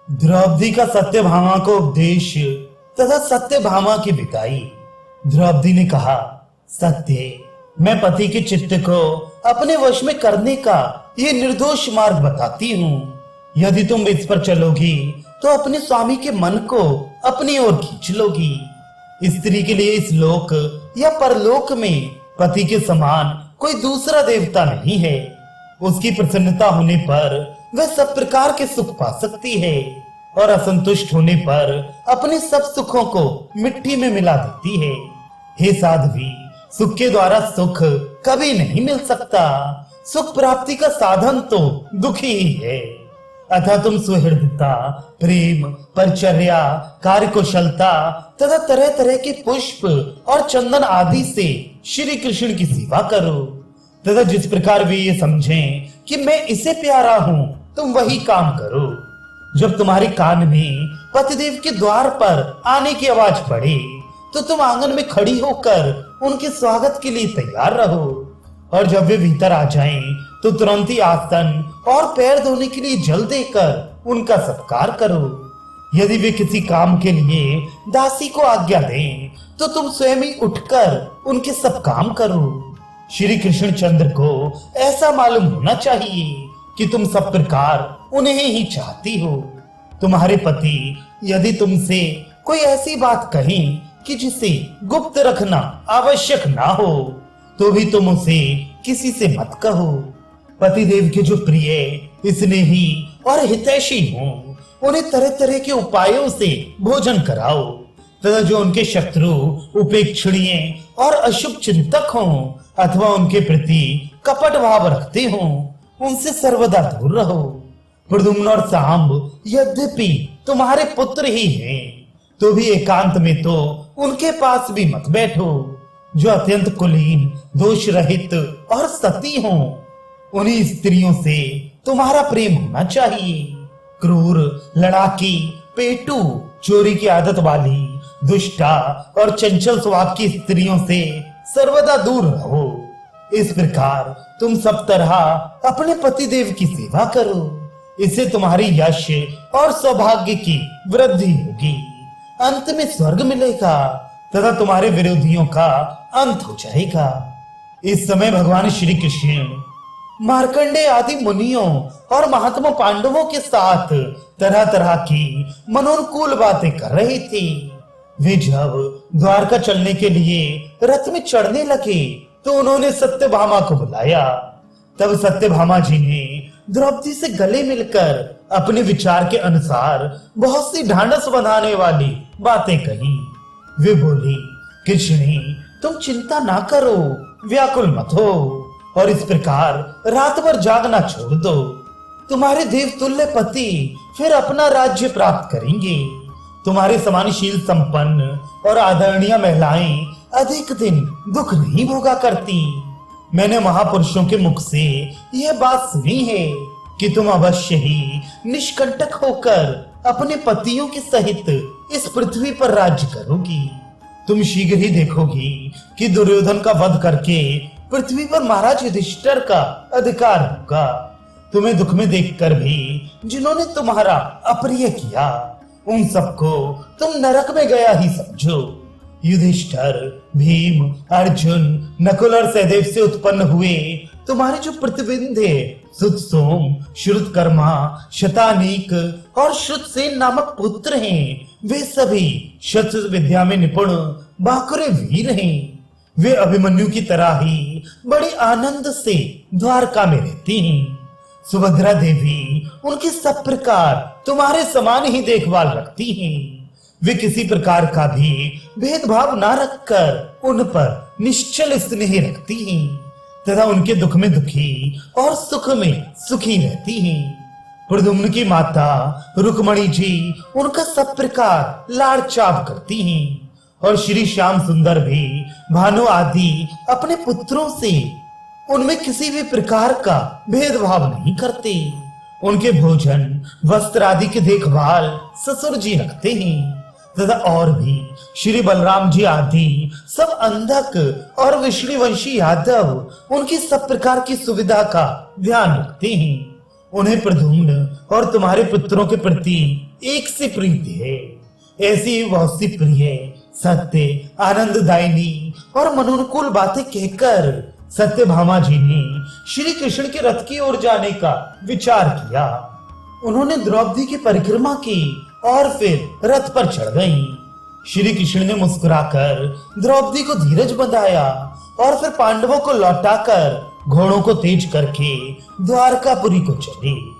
द्रौपदी का सत्यभामा को उपदेश तथा सत्यभामा की विदाई। द्रौपदी ने कहा, सत्य, मैं पति के चित्त को अपने वश में करने का ये निर्दोष मार्ग बताती हूँ। यदि तुम इस पर चलोगी तो अपने स्वामी के मन को अपनी ओर खींच लोगी। स्त्री के लिए इस लोक या परलोक में पति के समान कोई दूसरा देवता नहीं है। उसकी प्रसन्नता होने पर वह सब प्रकार के सुख पा सकती है और असंतुष्ट होने पर अपने सब सुखों को मिट्टी में मिला देती है। हे साध्वी, सुख के द्वारा सुख कभी नहीं मिल सकता। सुख प्राप्ति का साधन तो दुखी ही है। अतः तुम सुहृदता, प्रेम, परिचर्या, कार्यकुशलता तथा तरह तरह के पुष्प और चंदन आदि से श्री कृष्ण की सेवा करो तथा जिस प्रकार वे ये समझें कि मैं इसे प्यारा हूँ, तुम वही काम करो। जब तुम्हारे कान में पतिदेव के द्वार पर आने की आवाज पड़े तो तुम आंगन में खड़ी होकर उनके स्वागत के लिए तैयार रहो और जब वे भीतर आ जाएं तो तुरंत ही आसन और पैर धोने के लिए जल देकर उनका सत्कार करो। यदि वे किसी काम के लिए दासी को आज्ञा दें तो तुम स्वयं ही उठकर उनके सब काम करो। श्री कृष्ण चंद्र को ऐसा मालूम होना चाहिए कि तुम सब प्रकार उन्हें ही चाहती हो। तुम्हारे पति यदि तुमसे कोई ऐसी बात कहें कि जिसे गुप्त रखना आवश्यक ना हो तो भी तुम उसे किसी से मत कहो। पतिदेव के जो प्रिय, स्नेही और हितैषी हों, उन्हें तरह तरह के उपायों से भोजन कराओ तथा जो उनके शत्रु, उपेक्षणीय और अशुभ चिंतक हों अथवा उनके प्रति कपट भाव रखते हों, उनसे सर्वदा दूर रहो। प्रद्युम्न और सांब यद्यपि तुम्हारे पुत्र ही हैं, तो भी एकांत में तो उनके पास भी मत बैठो। जो अत्यंत कुलीन, दोष रहित और सती हों, उन्हीं स्त्रियों से तुम्हारा प्रेम होना चाहिए। क्रूर, लड़ाकी, पेटू, चोरी की आदत वाली, दुष्टा और चंचल स्वभाव की स्त्रियों से सर्वदा दूर रहो। इस प्रकार तुम सब तरह अपने पतिदेव की सेवा करो। इससे तुम्हारी यश और सौभाग्य की वृद्धि होगी। अंत में स्वर्ग मिलेगा तथा तुम्हारे विरोधियों का अंत हो जाएगा। इस समय भगवान श्री कृष्ण मार्कंडेय आदि मुनियों और महात्मा पांडवों के साथ तरह तरह की मनोनुकूल बातें कर रहे थे। वे जब द्वारका चलने के लिए रथ में चढ़ने लगे तो उन्होंने सत्यभामा को बुलाया। तब सत्यभामा जी ने द्रौपदी से गले मिलकर अपने विचार के अनुसार बहुत सी ढांढस बंधाने वाली बातें कही। वे बोली, कृष्णी, तुम चिंता ना करो, व्याकुल मत हो और इस प्रकार रात भर जागना छोड़ दो। तुम्हारे देवतुल्य पति फिर अपना राज्य प्राप्त करेंगे। तुम्हारे समान शील संपन्न और आदरणीय महिलाएं अधिक दिन दुख नहीं भोगा करती। मैंने महापुरुषों के मुख से यह बात सुनी है कि तुम अवश्य ही निष्कंटक होकर अपने पतियों के सहित इस पृथ्वी पर राज्य करोगी। तुम शीघ्र ही देखोगी कि दुर्योधन का वध करके पृथ्वी पर महाराज युधिष्ठिर का अधिकार होगा। तुम्हें दुख में देखकर भी जिन्होंने तुम्हारा अप्रिय किया, उन सबको तुम नरक में गया ही समझो। युधिष्ठिर, भीम, अर्जुन, नकुल और सहदेव से उत्पन्न हुए तुम्हारे जो प्रतिबिंधे सुतसोम, श्रुतकर्मा, शतानीक और श्रुतसेन नामक पुत्र हैं, वे सभी शस्त्र विद्या में निपुण बांकुरे वीर हैं। वे अभिमन्यु की तरह ही बड़े आनंद से द्वारका में रहती हैं। सुभद्रा देवी उनकी सब प्रकार तुम्हारे समान ही देखभाल रखती हैं। वे किसी प्रकार का भी भेदभाव ना रखकर उन पर निश्चल स्नेह रखती हैं तथा उनके दुख में दुखी और सुख में सुखी रहती हैं। प्रद्युम्न की माता रुक्मणी जी उनका सब प्रकार लाड़ चाव करती हैं और श्री श्याम सुंदर भी भानु आदि अपने पुत्रों से उनमें किसी भी प्रकार का भेदभाव नहीं करते। उनके भोजन, वस्त्र आदि की देखभाल ससुर जी रखते हैं तथा और भी श्री बलराम जी आदि सब अंधक और विष्णुवंशी यादव उनकी सब प्रकार की सुविधा का ध्यान रखते हैं। उन्हें प्रद्युम्न और तुम्हारे पुत्रों के प्रति एक से प्रीत है। ऐसी बहुत सी प्रिय, सत्य, आनंददायिनी और मनोनुकूल बातें कहकर सत्यभामा जी ने श्री कृष्ण के रथ की ओर जाने का विचार किया। उन्होंने द्रौपदी की परिक्रमा की और फिर रथ पर चढ़ गईं। श्री कृष्ण ने मुस्कुराकर द्रौपदी को धीरज बंधाया और फिर पांडवों को लौटाकर घोड़ों को तेज करके द्वारकापुरी को चले।